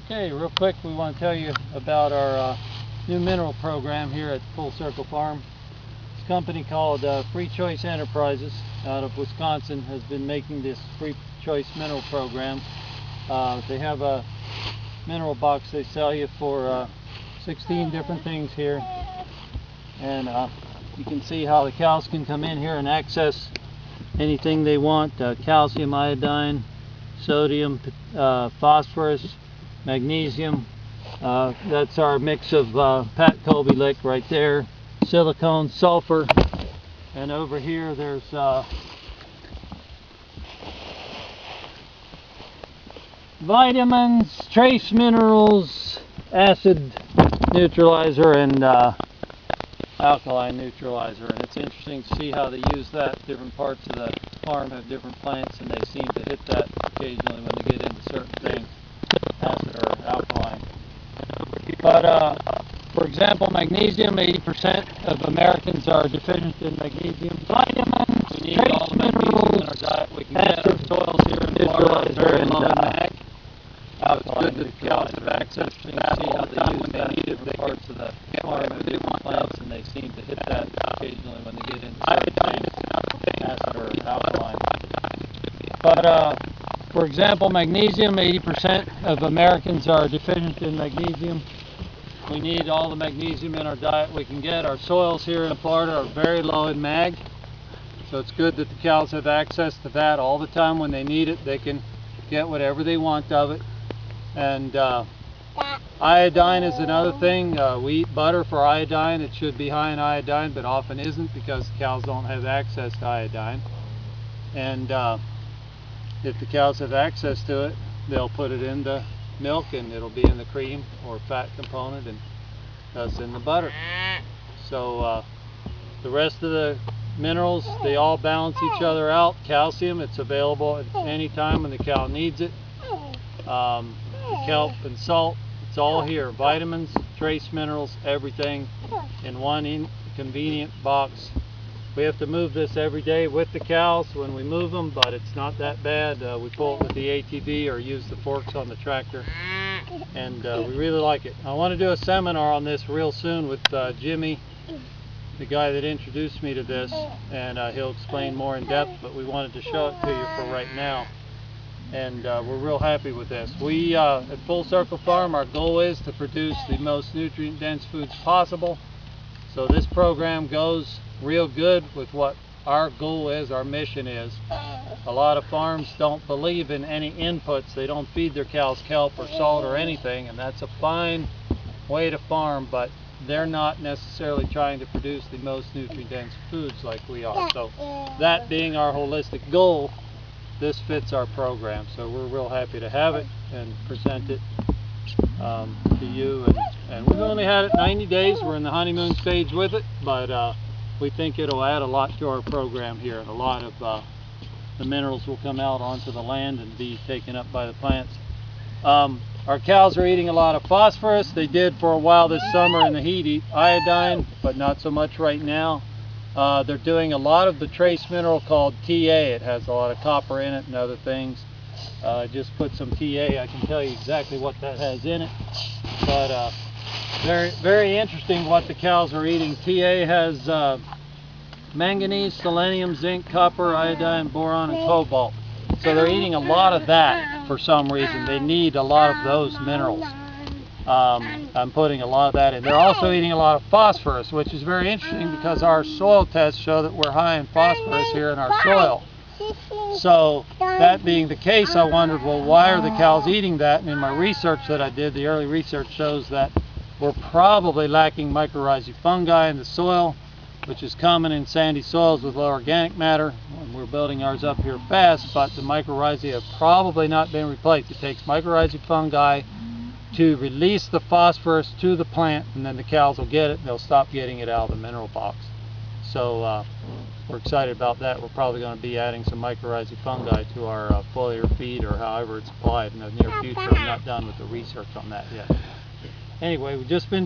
Okay, real quick, we want to tell you about our new mineral program here at Full Circle Farm. This company called Free Choice Enterprises out of Wisconsin has been making this Free Choice mineral program. They have a mineral box they sell you for 16 different things here, and you can see how the cows can come in here and access anything they want: calcium, iodine, sodium, phosphorus, magnesium. That's our mix of Pat Colby lick right there, silicone, sulfur, and over here there's vitamins, trace minerals, acid neutralizer, and alkaline neutralizer. And it's interesting to see how they use that. Different parts of the farm have different plants, and they seem to hit that occasionally when they get into certain things, acid or alkaline. But for example, magnesium, 80% of Americans are deficient in magnesium. Vitamins, we need all the magnesium in our diet. We can get our soils here in Florida very low in mag. It's good that the cows have access to that all the time when they need it. They parts of the farm have different plants, and they seem to hit that occasionally when they get into certain things, acid or alkaline. But for example, magnesium, 80% of Americans are deficient in magnesium. We need all the magnesium in our diet we can get. Our soils here in Florida are very low in mag, so it's good that the cows have access to that all the time when they need it. They can get whatever they want of it. And iodine is another thing. We eat butter for iodine. It should be high in iodine, but often isn't because the cows don't have access to iodine. And if the cows have access to it, they'll put it in the milk, and it'll be in the cream or fat component, and thus in the butter. So the rest of the minerals, they all balance each other out. Calcium, it's available at any time when the cow needs it. The kelp and salt, it's all here. Vitamins, trace minerals, everything in one convenient box. We have to move this every day with the cows when we move them, but it's not that bad. We pull it with the ATV or use the forks on the tractor, and we really like it. I want to do a seminar on this real soon with Jimmy, the guy that introduced me to this, and he'll explain more in depth, but we wanted to show it to you for right now. And we're real happy with this. We at Full Circle Farm, our goal is to produce the most nutrient dense foods possible. So this program goes real good with what our goal is, our mission is. A lot of farms don't believe in any inputs. They don't feed their cows kelp or salt or anything, and that's a fine way to farm, but they're not necessarily trying to produce the most nutrient dense foods like we are. So that being our holistic goal, this fits our program. So we're real happy to have it and present it to you. And we've only had it 90 days. We're in the honeymoon stage with it, but we think it'll add a lot to our program here. A lot of the minerals will come out onto the land and be taken up by the plants. Our cows are eating a lot of phosphorus. They did for a while this summer in the heat eat iodine, but not so much right now. They're doing a lot of the trace mineral called TA. It has a lot of copper in it and other things. Just put some TA. I can tell you exactly what that has in it. But very, very interesting what the cows are eating. TA has manganese, selenium, zinc, copper, iodine, boron, and cobalt. So they're eating a lot of that for some reason. They need a lot of those minerals. I'm putting a lot of that in. They're also eating a lot of phosphorus, which is very interesting because our soil tests show that we're high in phosphorus here in our soil. So that being the case, I wondered, well, why are the cows eating that? And in my research that I did, the early research shows that we're probably lacking mycorrhizae fungi in the soil, which is common in sandy soils with low organic matter. And we're building ours up here fast, but the mycorrhizae have probably not been replaced. It takes mycorrhizae fungi to release the phosphorus to the plant, and then the cows will get it and they'll stop getting it out of the mineral box. So we're excited about that. We're probably going to be adding some mycorrhizae fungi to our foliar feed, or however it's applied in the near future. I'm not done with the research on that yet. Anyway, we've just been